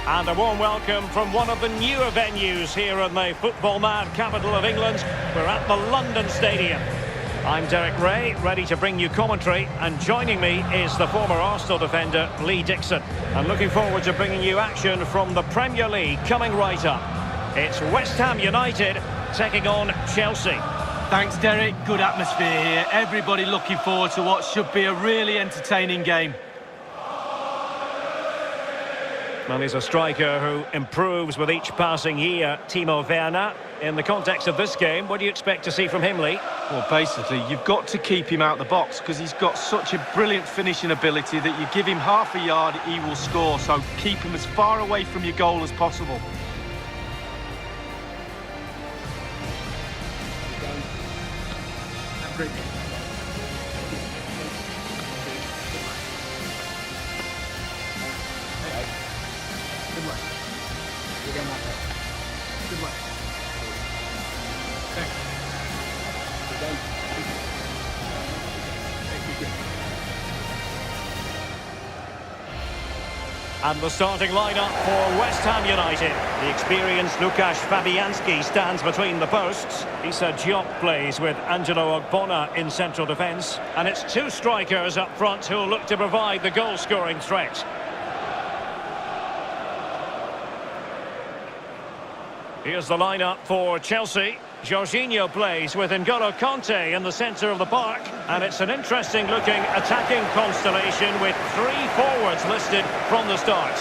And a warm welcome from one of the newer venues here in the football-mad capital of England. We're at the London Stadium. I'm Derek Ray, ready to bring you commentary, and joining me is the former Arsenal defender, Lee Dixon. And looking forward to bringing you action from the Premier League coming right up. It's West Ham United taking on Chelsea. Thanks, Derek. Good atmosphere here. Everybody looking forward to what should be a really entertaining game. Well, he's a striker who improves with each passing year, Timo Werner. In the context of this game, what do you expect to see from him, Lee? Well, basically, you've got to keep him out the box because he's got such a brilliant finishing ability that you give him half a yard, he will score. So keep him as far away from your goal as possible. Good luck. You're getting that back. Good luck. Thanks. You're done. Thank you. And the starting lineup for West Ham United. The experienced Łukasz Fabianski stands between the posts. Issa Diop plays with Angelo Ogbonna in central defence. And it's two strikers up front who'll look to provide the goal-scoring threat. Here's the lineup for Chelsea. Jorginho plays with N'Golo Kanté in the centre of the park. And it's an interesting-looking attacking constellation with three forwards listed from the start.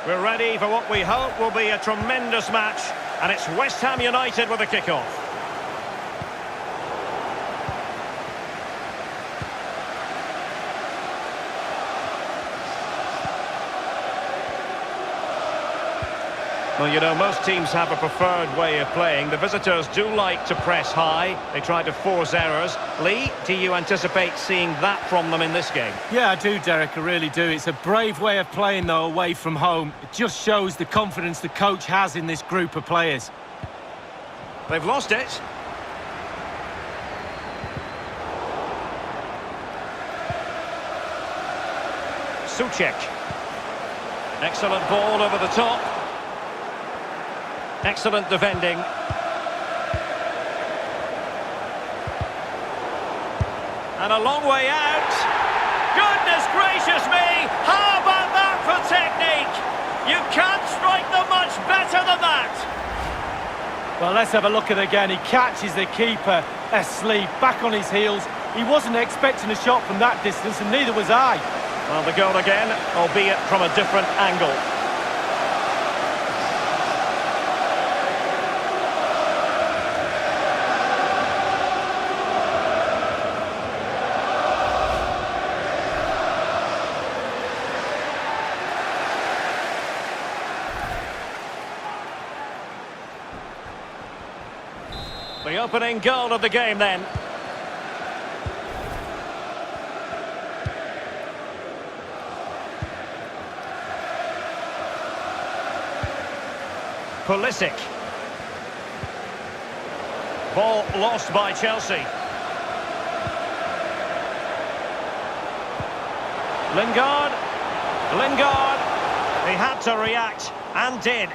We're ready for what we hope will be a tremendous match. And it's West Ham United with a kick-off. Well, you know, most teams have a preferred way of playing. The visitors do like to press high. They try to force errors. Lee, do you anticipate seeing that from them in this game? Yeah, I do, Derek, I really do. It's a brave way of playing, though, away from home. It just shows the confidence the coach has in this group of players. They've lost it. Souček. Excellent ball over the top. Excellent defending. And a long way out. Goodness gracious me! How about that for technique? You can't strike them much better than that. Well, let's have a look at it again. He catches the keeper asleep, back on his heels. He wasn't expecting a shot from that distance, and neither was I. Well, the goal again, albeit from a different angle. The opening goal of the game then. Pulisic. Ball lost by Chelsea. Lingard. He had to react and did.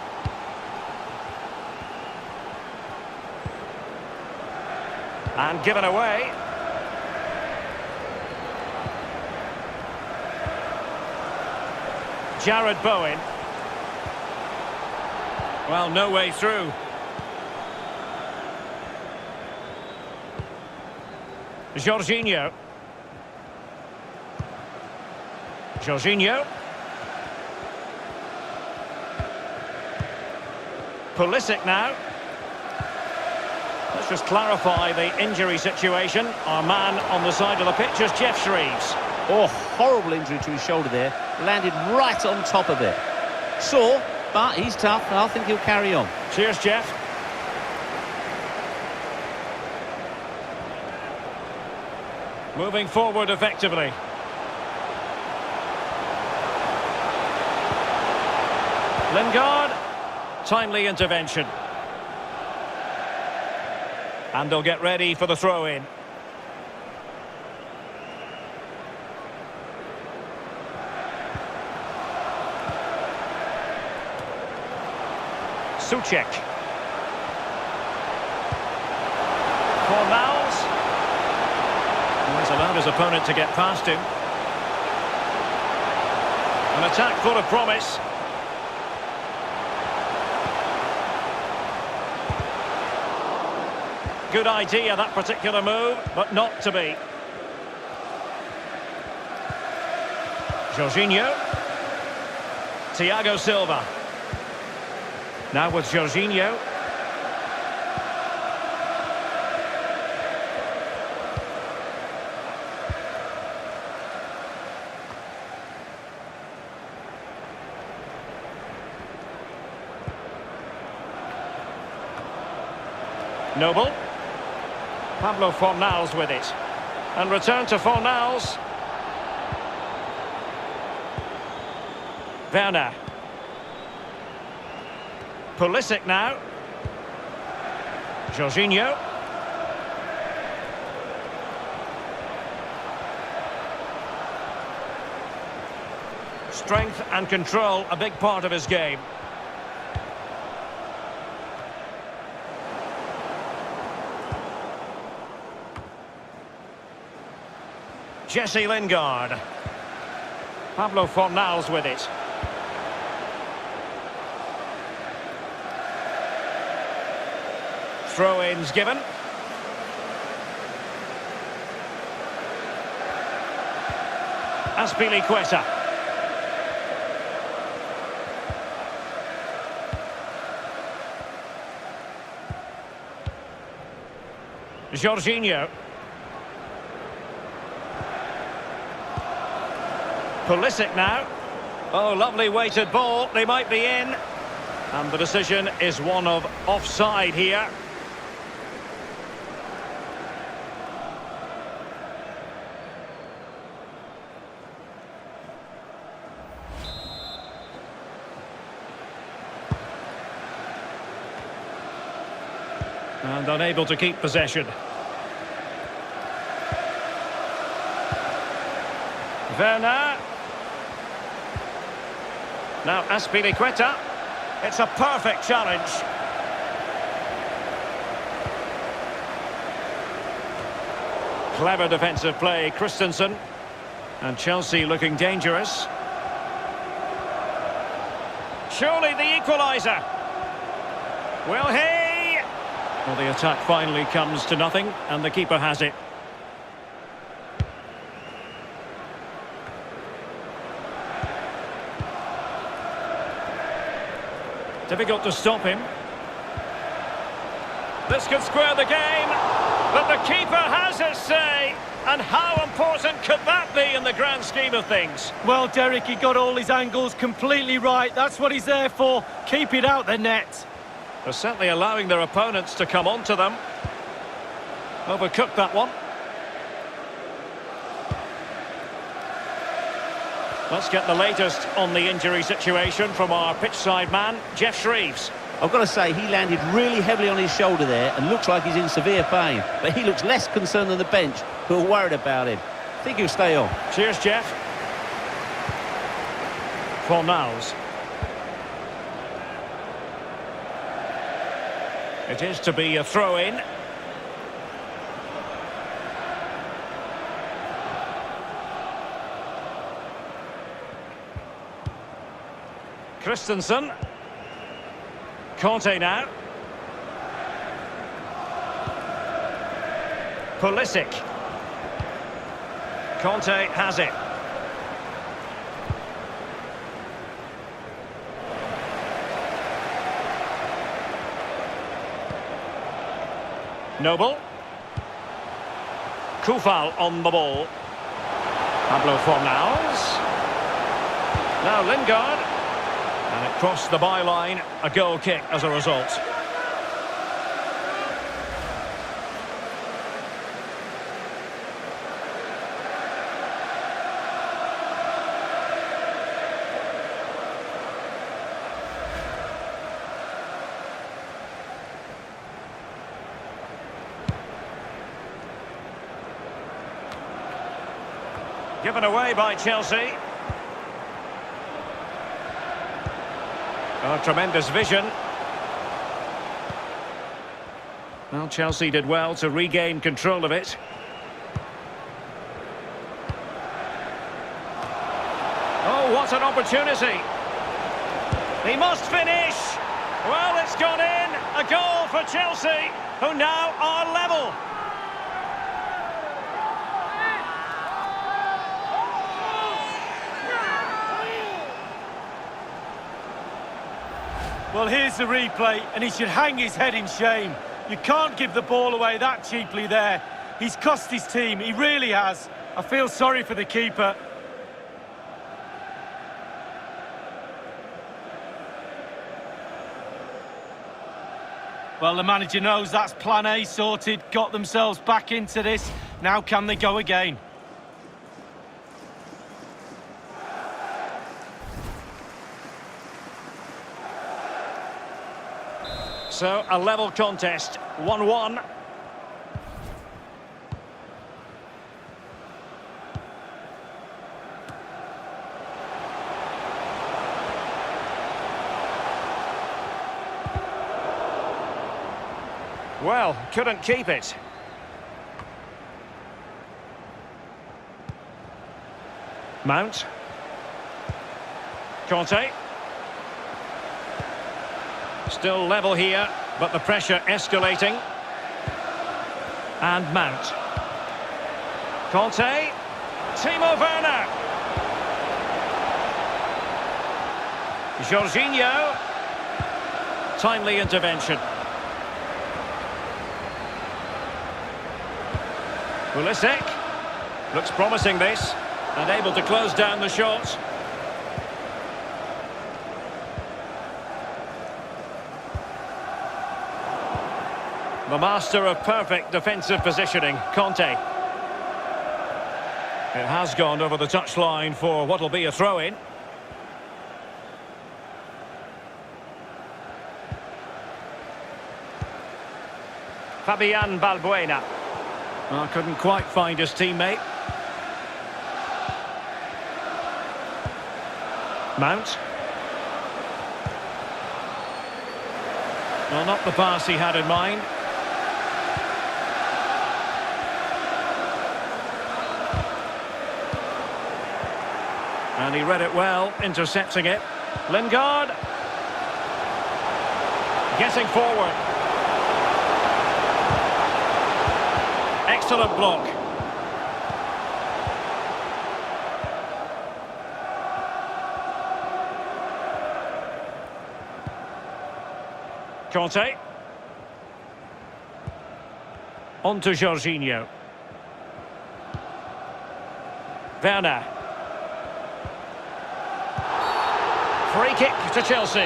And given away. Jared Bowen. Well, no way through. Jorginho. Pulisic now. Let's just clarify the injury situation. Our man on the side of the pitch is Jeff Shreves. Oh, horrible injury to his shoulder there. Landed right on top of it. Sore, but he's tough, and I think he'll carry on. Cheers, Jeff. Moving forward effectively. Lingard. Timely intervention. And they'll get ready for the throw-in. Souček. Fornals. He's allowed his opponent to get past him. An attack full of promise. Good idea, that particular move, but not to be. Jorginho. Thiago Silva. Now with Jorginho. Noble. Pablo Fornals with it. And return to Fornals. Werner. Pulisic now. Jorginho. Strength and control, a big part of his game. Jesse Lingard. Pablo Fornals with it. Throw-ins given. Azpilicueta. Jorginho. Pulisic now. Oh, lovely weighted ball. They might be in. And the decision is one of offside here. And unable to keep possession. Werner. Now Azpilicueta. It's a perfect challenge. Clever defensive play, Christensen. And Chelsea looking dangerous. Surely the equaliser. Will he? Well, the attack finally comes to nothing, and the keeper has it. Difficult to stop him. This could square the game, but the keeper has his say. And how important could that be in the grand scheme of things? Well, Derek, he got all his angles completely right. That's what he's there for. Keep it out the net. They're certainly allowing their opponents to come onto them. Overcooked that one. Let's get the latest on the injury situation from our pitchside man, Jeff Shreeves. I've got to say, he landed really heavily on his shoulder there and looks like he's in severe pain. But he looks less concerned than the bench, who are worried about him. I think he'll stay on. Cheers, Jeff. Fornals. It is to be a throw-in. Christensen. Conte now. Pulisic. Conte has it. Noble. Kufal on the ball. Pablo Fornals. Now Lingard. And it crossed the byline. A goal kick as a result. Given away by Chelsea. Oh, tremendous vision. Well, Chelsea did well to regain control of it. Oh, what an opportunity. He must finish. Well, it's gone in. A goal for Chelsea, who now are level. Well, here's the replay, and he should hang his head in shame. You can't give the ball away that cheaply there. He's cost his team, he really has. I feel sorry for the keeper. Well, the manager knows that's plan A sorted, got themselves back into this. Now can they go again? So, a level contest, 1-1. Well, couldn't keep it. Mount. Conte. Still level here, but the pressure escalating. And Mount. Conte. Timo Werner. Jorginho. Timely intervention. Pulisic. Looks promising this, and able to close down the shot. The master of perfect defensive positioning, Conte. It has gone over the touchline for what will be a throw-in. Fabian Balbuena. Well, couldn't quite find his teammate. Mount. Well, not the pass he had in mind. And he read it well, intercepting it. Lingard. Getting forward. Excellent block. Conte. On to Jorginho. Werner. Free kick to Chelsea.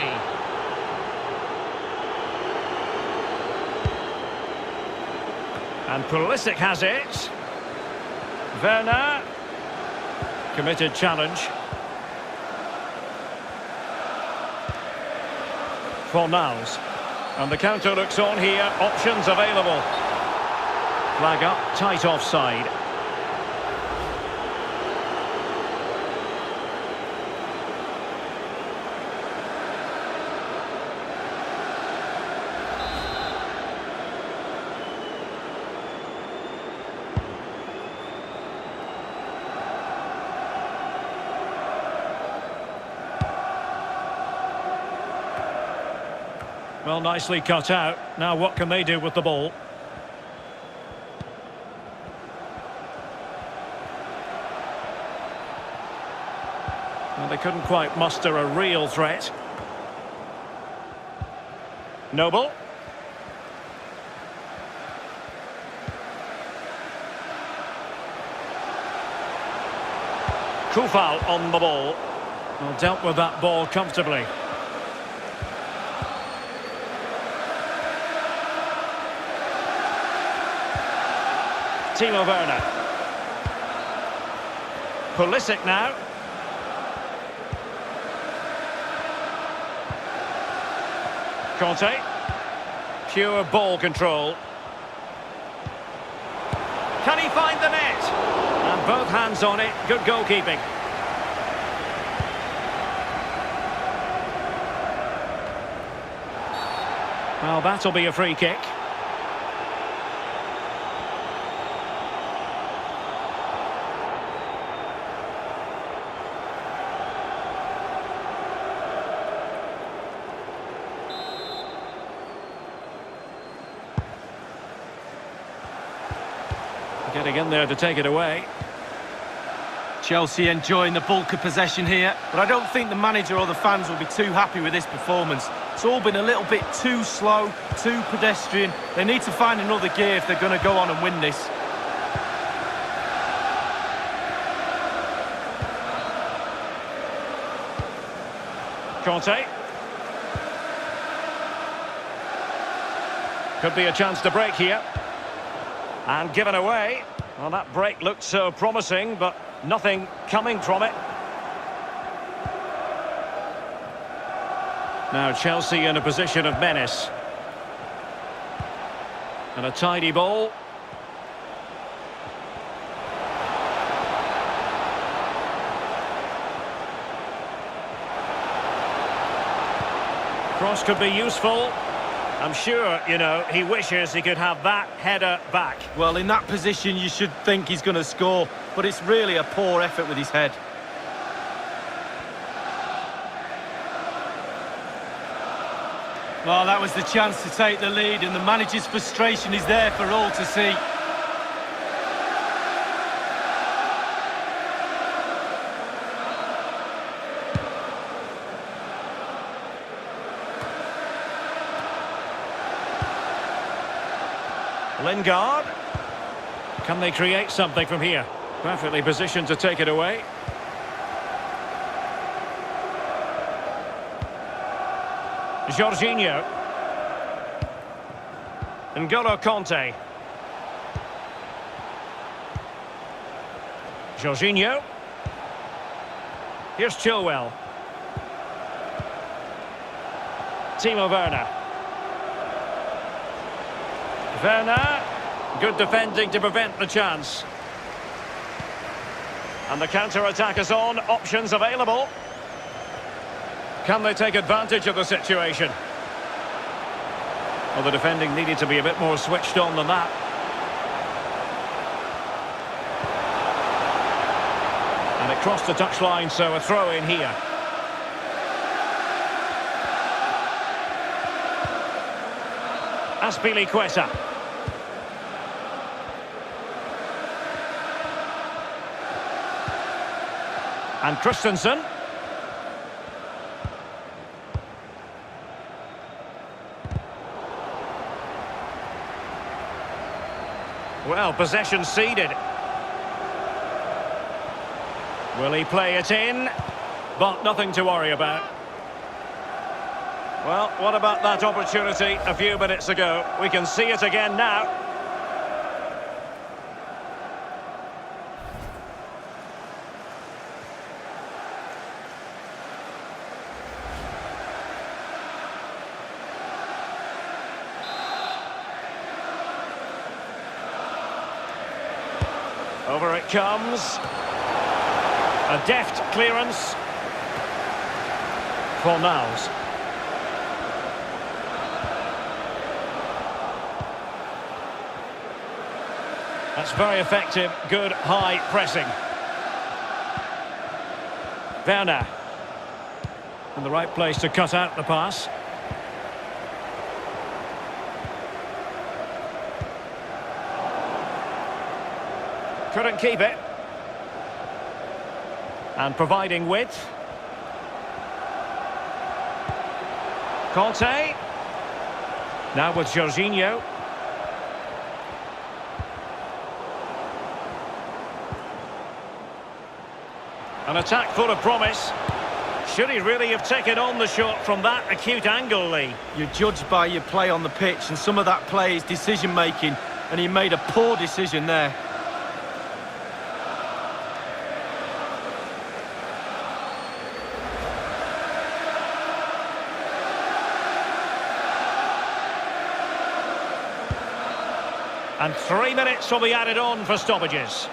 And Pulisic has it. Werner. Committed challenge. Fornals. And the counter looks on here. Options available. Flag up, tight offside. Well, nicely cut out. Now what can they do with the ball? Well, they couldn't quite muster a real threat. Noble. Kufal on the ball. Well, dealt with that ball comfortably. Timo Werner. Pulisic now. Conte. Pure ball control. Can he find the net? And both hands on it. Good goalkeeping. Well, that'll be a free kick. Getting in there to take it away. Chelsea enjoying the bulk of possession here, but I don't think the manager or the fans will be too happy with this performance. It's all been a little bit too slow, too pedestrian. They need to find another gear if they're going to go on and win this. Conte. Could be a chance to break here. And given away. Well, that break looked so promising, but nothing coming from it. Now Chelsea in a position of menace. And a tidy ball. Cross could be useful. I'm sure, you know, he wishes he could have that header back. Well, in that position, you should think he's going to score, but it's really a poor effort with his head. Well, that was the chance to take the lead, and the manager's frustration is there for all to see. Lingard. Can they create something from here? Perfectly positioned to take it away. Jorginho. N'Golo Conte. Jorginho. Here's Chilwell. Timo Werner. Werner, good defending to prevent the chance. And the counter-attack is on, options available. Can they take advantage of the situation? Well, the defending needed to be a bit more switched on than that. And it crossed the touchline, so a throw in here. Azpilicueta. And Christensen. Well, possession ceded. Will he play it in? But nothing to worry about. Well, what about that opportunity a few minutes ago? We can see it again now. Over it comes. A deft clearance. For Niles. That's very effective, good high pressing. Werner. In the right place to cut out the pass. Couldn't keep it. And providing width. Conte. Now with Jorginho. An attack full of promise. Should he really have taken on the shot from that acute angle, Lee? You're judged by your play on the pitch, and some of that play is decision-making, and he made a poor decision there. And 3 minutes will be added on for stoppages.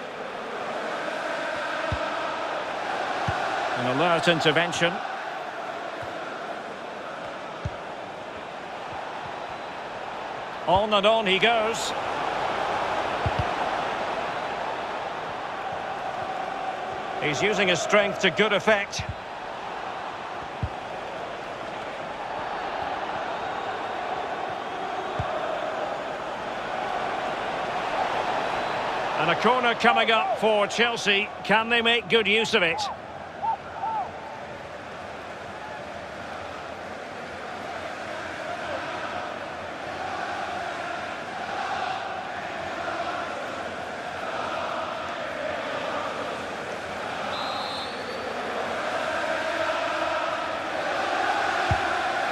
An alert intervention. On and on he goes. He's using his strength to good effect. And a corner coming up for Chelsea. Can they make good use of it?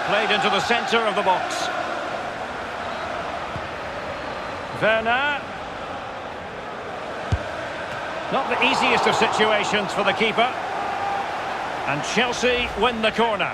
Played into the centre of the box. Werner. Not the easiest of situations for the keeper. And Chelsea win the corner.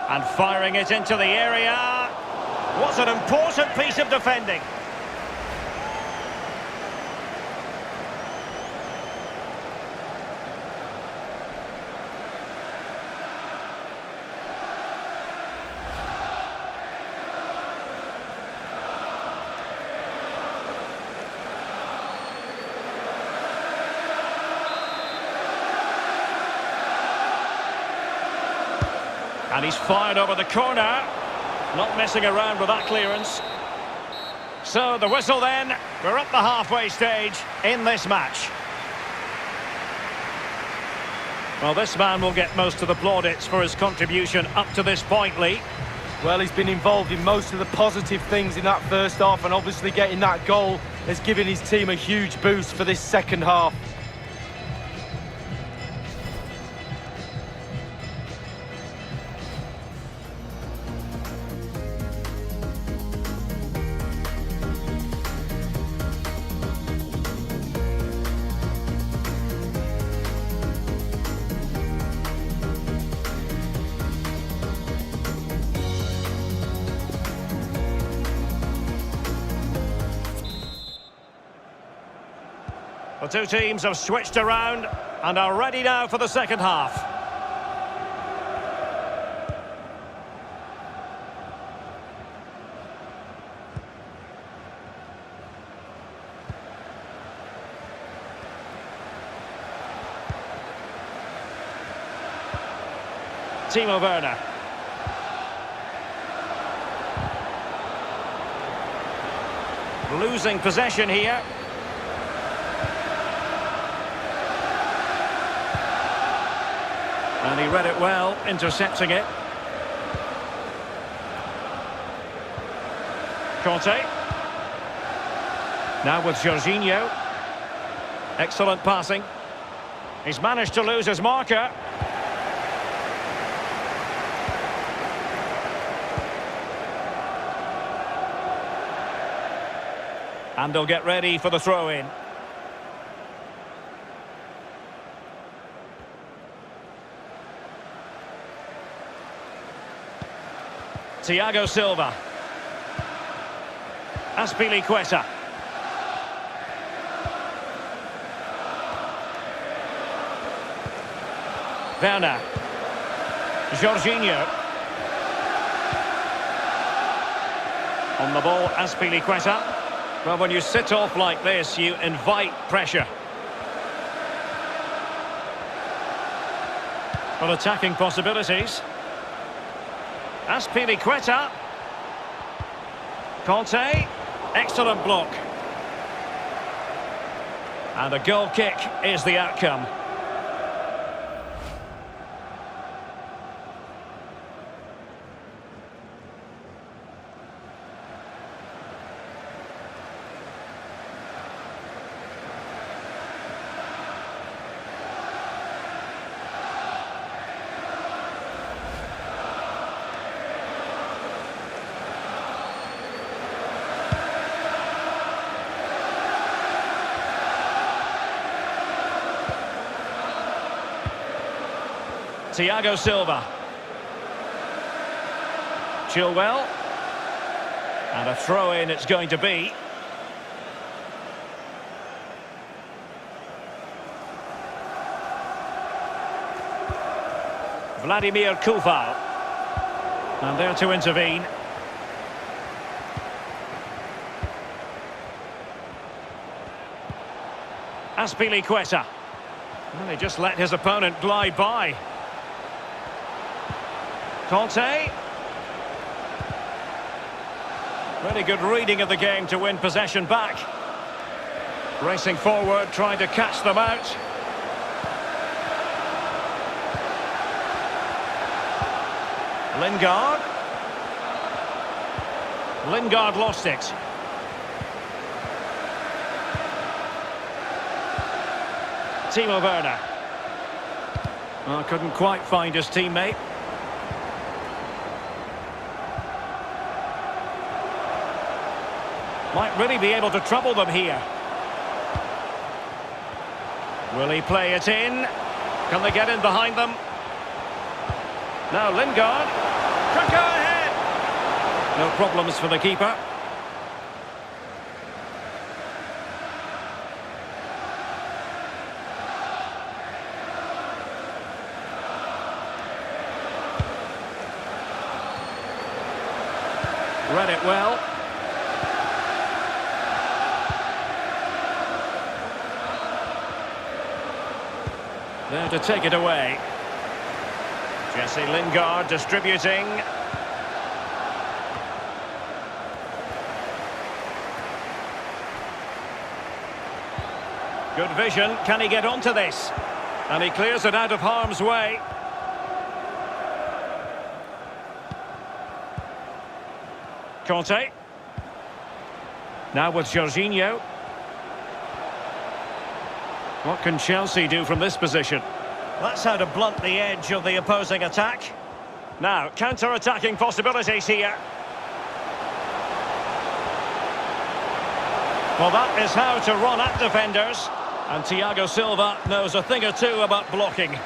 And firing it into the area. What's an important piece of defending. And he's fired over the corner. Not messing around with that clearance. So the whistle then. We're up the halfway stage in this match. Well, this man will get most of the plaudits for his contribution up to this point, Lee. Well, he's been involved in most of the positive things in that first half, and obviously getting that goal has given his team a huge boost for this second half. The two teams have switched around and are ready now for the second half. Timo Werner. Losing possession here. And he read it well, intercepting it. Conte. Now with Jorginho. Excellent passing. He's managed to lose his marker. And they'll get ready for the throw-in. Thiago Silva. Azpilicueta. Werner. Jorginho. On the ball, Azpilicueta. Well, when you sit off like this, you invite pressure. Well, attacking possibilities. Azpilicueta. Conte. Excellent block. And a goal kick is the outcome. Thiago Silva. Chilwell. And a throw-in it's going to be. Vladimir Koval. And there to intervene. Azpilicueta. Well, he just let his opponent glide by. Conte. Really good reading of the game to win possession back. Racing forward, trying to catch them out. Lingard. Lingard lost it. Timo Werner. Oh, couldn't quite find his teammate. Might really be able to trouble them here. Will he play it in? Can they get in behind them? Now Lingard. Could go ahead. No problems for the keeper. Read it well. There to take it away. Jesse Lingard distributing. Good vision. Can he get onto this? And he clears it out of harm's way. Conte. Now with Jorginho. What can Chelsea do from this position? That's how to blunt the edge of the opposing attack. Now, counter-attacking possibilities here. Well, that is how to run at defenders. And Thiago Silva knows a thing or two about blocking.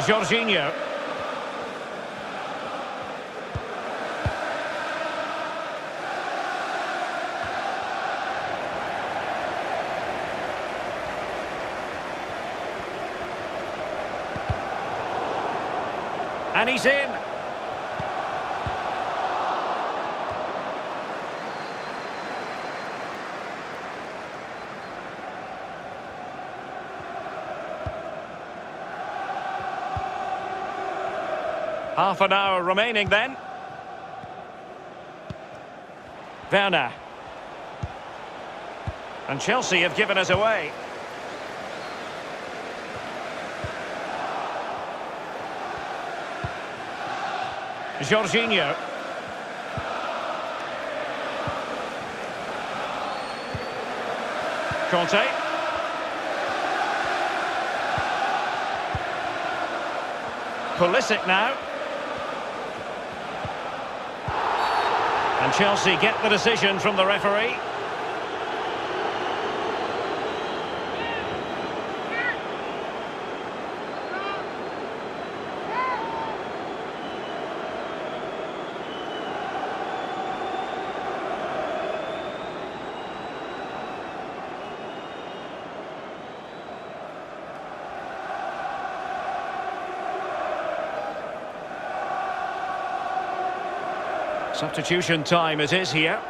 Jorginho. And he's in. Half an hour remaining then. Werner. And Chelsea have given us away. Jorginho. Conte. Pulisic now. And Chelsea get the decision from the referee. Substitution time it is here.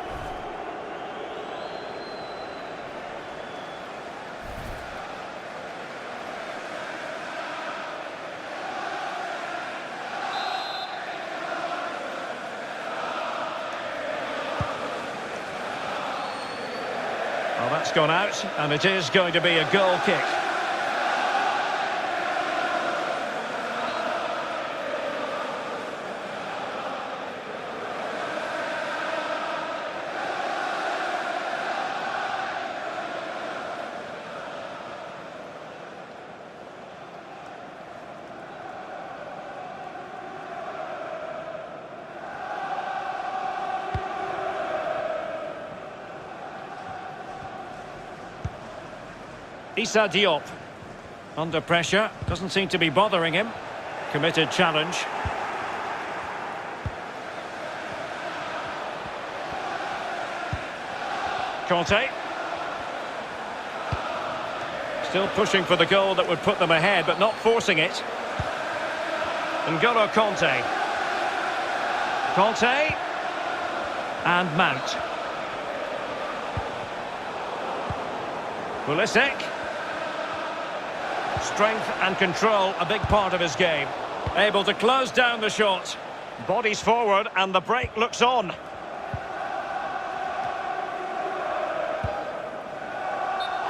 Well, that's gone out, and it is going to be a goal kick. Issa Diop. Under pressure, doesn't seem to be bothering him. Committed challenge. Conte. Still pushing for the goal that would put them ahead, but not forcing it. N'Golo Conte. Conte. And Mount. Pulisic. Strength and control, a big part of his game. Able to close down the shot. Bodies forward and the break looks on.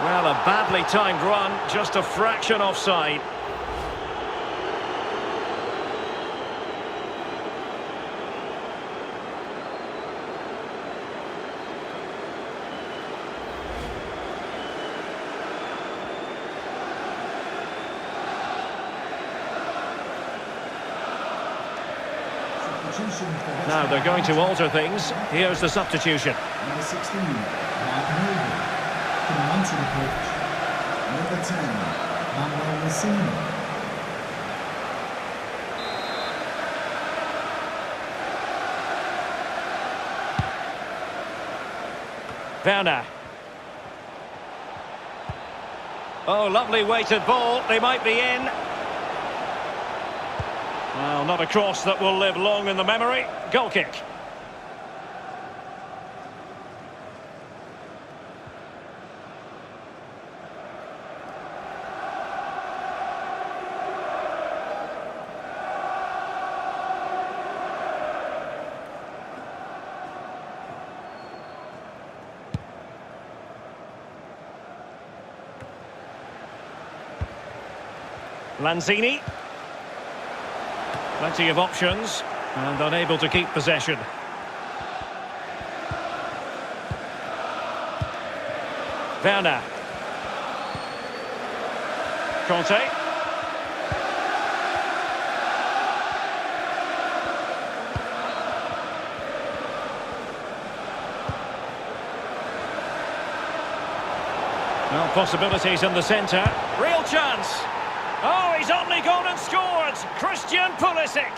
Well, a badly timed run, just a fraction offside. Now they're going to alter things. Here's the substitution. Number 16, Hove. Coming onto the pitch, number 10, Manuel Messina. Werner. Oh, lovely weighted ball. They might be in. Well, not a cross that will live long in the memory. Goal kick. Lanzini. Plenty of options and unable to keep possession. Werner. Conte. Well, possibilities in the centre. Real chance. Oh, he's only gone and scored! Christian Pulisic!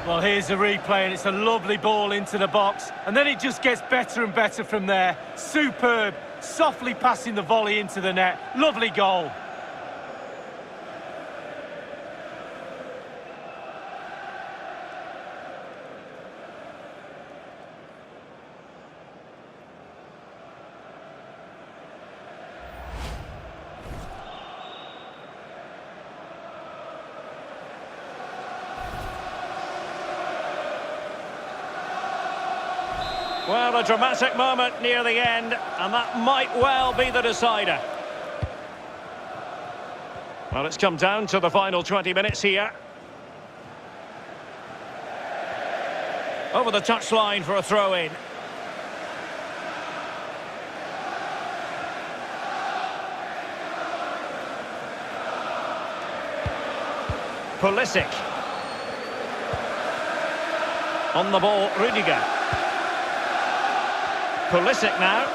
Well, here's the replay, and it's a lovely ball into the box. And then it just gets better and better from there. Superb, softly passing the volley into the net. Lovely goal. Well, a dramatic moment near the end, and that might well be the decider. Well, it's come down to the final 20 minutes here. Over the touchline for a throw-in. Pulisic. On the ball, Rudiger. Pulisic now.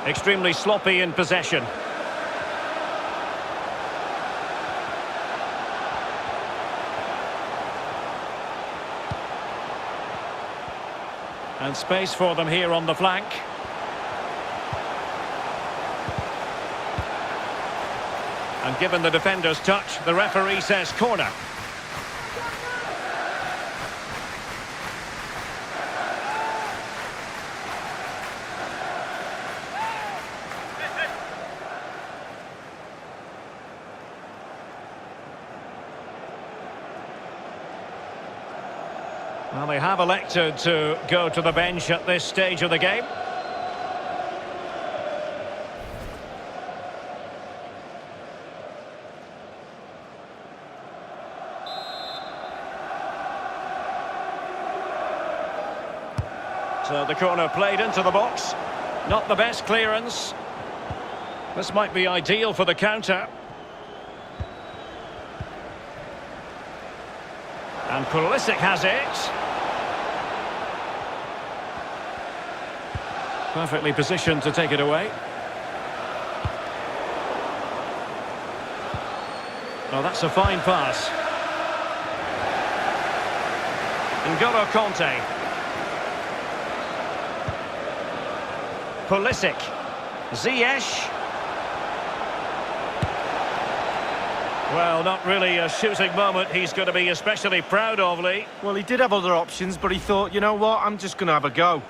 Extremely sloppy in possession. And space for them here on the flank. And given the defender's touch, the referee says corner. Well, they have elected to go to the bench at this stage of the game. So the corner played into the box. Not the best clearance. This might be ideal for the counter. And Pulisic has it. Perfectly positioned to take it away. Oh, that's a fine pass. N'Golo Kanté. Pulisic. Ziyech. Well, not really a shooting moment he's going to be especially proud of, Lee. Well, he did have other options, but he thought, you know what, I'm just going to have a go.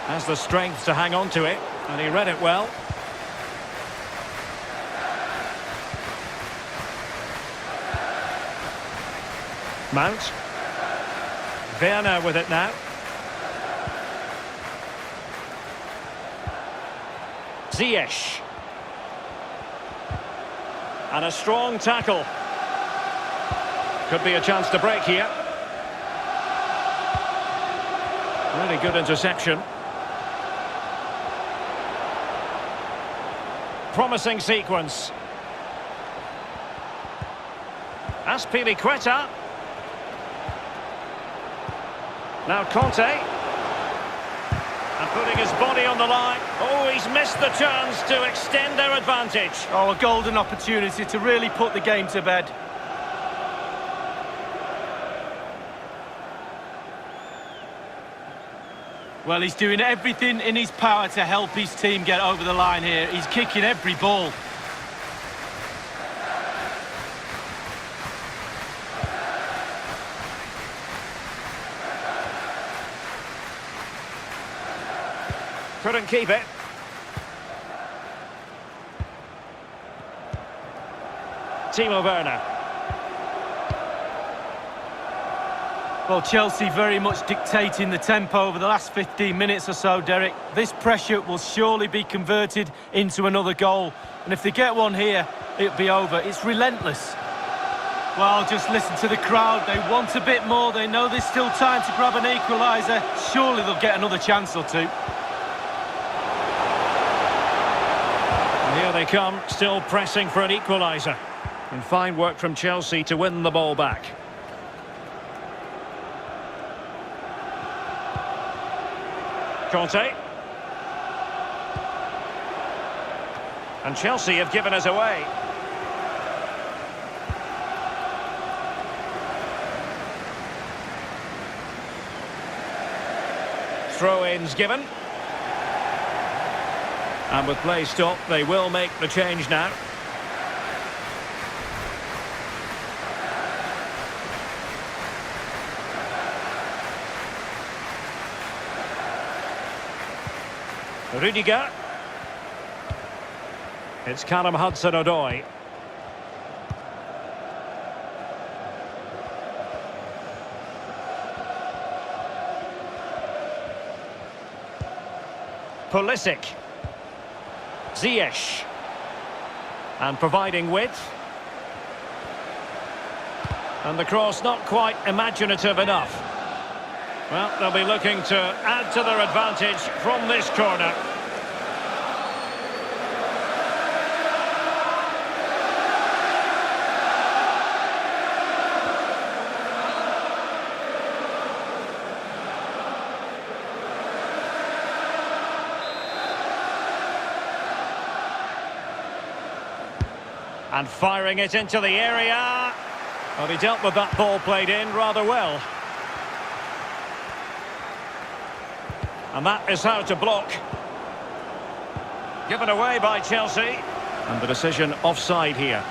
Has the strength to hang on to it, and he read it well. Mount. Werner with it now. Ziyech. And a strong tackle. Could be a chance to break here. Really good interception. Promising sequence. Azpilicueta. Now Conte. And putting his body on the line. Oh, he's missed the chance to extend their advantage. Oh, a golden opportunity to really put the game to bed. Well, he's doing everything in his power to help his team get over the line here. He's kicking every ball. Couldn't keep it. Timo Werner. Well, Chelsea very much dictating the tempo over the last 15 minutes or so, Derek. This pressure will surely be converted into another goal. And if they get one here, it'll be over. It's relentless. Well, just listen to the crowd. They want a bit more. They know there's still time to grab an equaliser. Surely they'll get another chance or two. And here they come, still pressing for an equaliser. And fine work from Chelsea to win the ball back. Conte. And Chelsea have given us away. Throw-ins given. And with play stopped, they will make the change now. Rudiger. It's Callum Hudson-Odoi. Pulisic. Ziyech. And providing width. And the cross not quite imaginative enough. Well, they'll be looking to add to their advantage from this corner. And firing it into the area. Well, he dealt with that ball played in rather well. And that is how to block. Given away by Chelsea. And the decision offside here.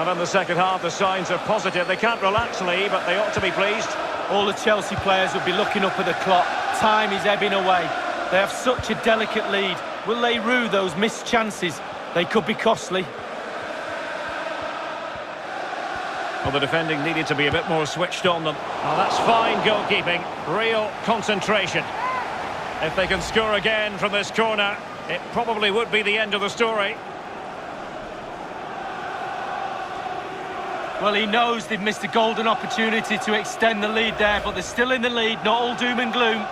And in the second half, the signs are positive. They can't relax, Lee, but they ought to be pleased. All the Chelsea players will be looking up at the clock. Time is ebbing away. They have such a delicate lead. Will they rue those missed chances? They could be costly. Well, the defending needed to be a bit more switched on them. Well, that's fine goalkeeping. Real concentration. If they can score again from this corner, it probably would be the end of the story. Well, he knows they've missed a golden opportunity to extend the lead there, but they're still in the lead, not all doom and gloom.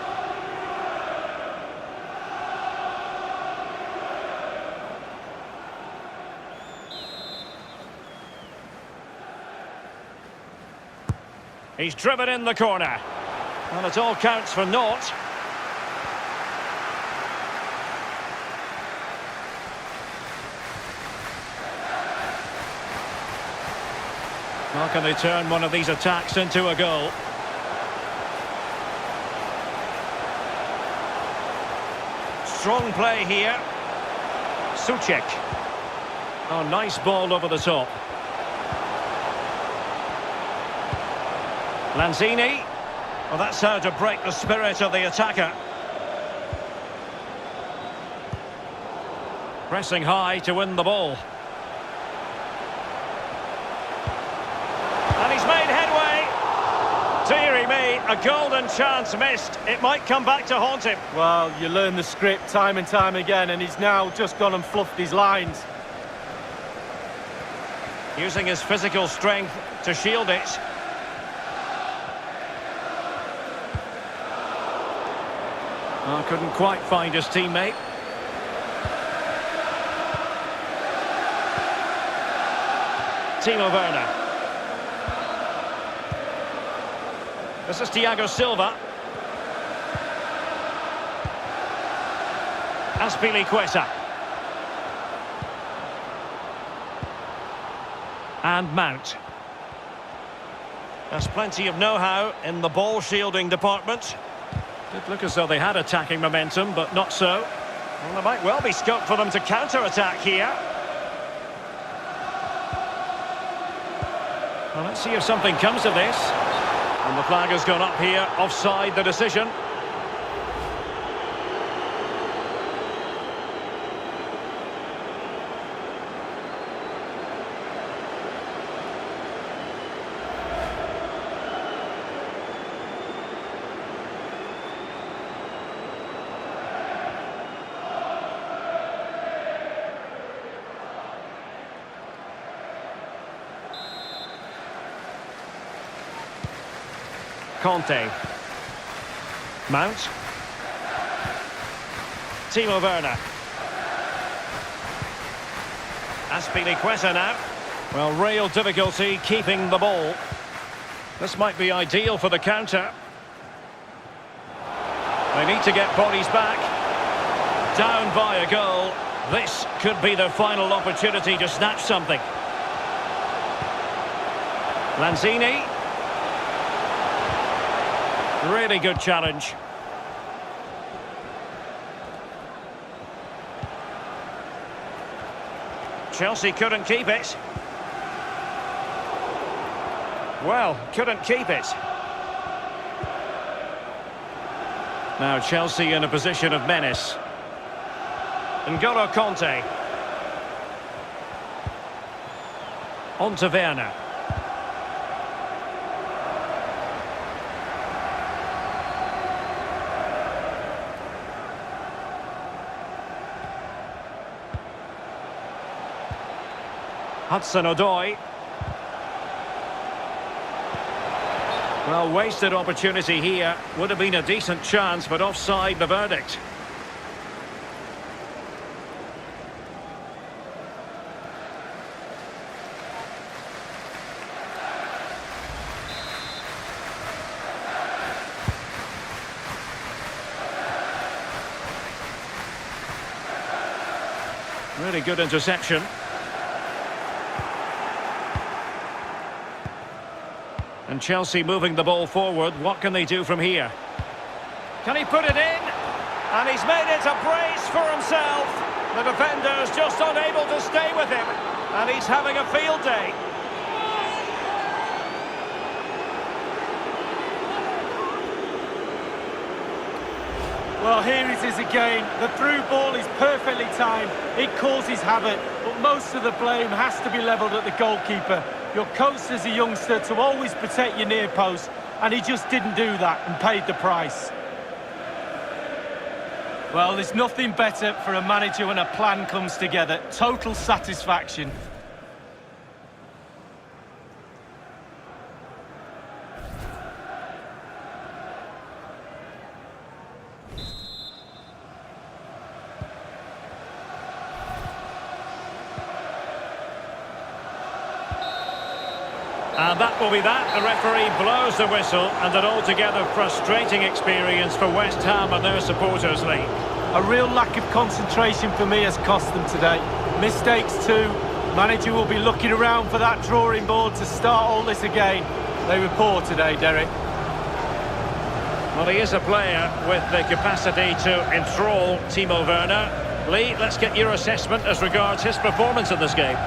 He's driven in the corner. And it all counts for naught. How can they turn one of these attacks into a goal? Strong play here. Soucek. Oh, nice ball over the top. Lanzini. Well, that's how to break the spirit of the attacker. Pressing high to win the ball. And he's made headway. Deary me, a golden chance missed. It might come back to haunt him. Well, you learn the script time and time again, and he's now just gone and fluffed his lines. Using his physical strength to shield it. Oh, couldn't quite find his teammate. Timo Werner. This is Thiago Silva. Azpilicueta. And Mount. There's plenty of know-how in the ball shielding department. Did look as though they had attacking momentum, but not so. Well, there might well be scope for them to counter-attack here. Well, let's see if something comes of this. And the flag has gone up here, offside the decision. Conte. Mount. Timo Werner. Azpilicueta now. Well, real difficulty keeping the ball. This might be ideal for the counter. They need to get bodies back. Down by a goal. This could be their final opportunity to snatch something. Lanzini. Really good challenge. Chelsea couldn't keep it. Well, couldn't keep it. Now Chelsea in a position of menace. N'Golo Conte. On to Werner. Hudson-Odoi. Well, wasted opportunity here. Would have been a decent chance, but offside the verdict. Really good interception. And Chelsea moving the ball forward. What can they do from here? Can he put it in? And he's made it a brace for himself. The defender's just unable to stay with him. And he's having a field day. Well, here it is again. The through ball is perfectly timed. It causes havoc, but most of the blame has to be levelled at the goalkeeper. You're coached as a youngster to always protect your near post, and he just didn't do that and paid the price. Well, there's nothing better for a manager when a plan comes together. Total satisfaction. And that will be that. The referee blows the whistle, and an altogether frustrating experience for West Ham and their supporters, Lee. A real lack of concentration for me has cost them today. Mistakes too. Manager will be looking around for that drawing board to start all this again. They were poor today, Derek. Well, he is a player with the capacity to enthrall Timo Werner. Lee, let's get your assessment as regards his performance in this game.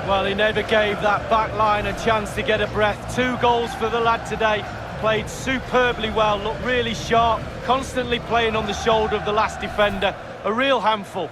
Well, he never gave that back line a chance to get a breath. 2 goals for the lad today. Played superbly well, looked really sharp, constantly playing on the shoulder of the last defender. A real handful.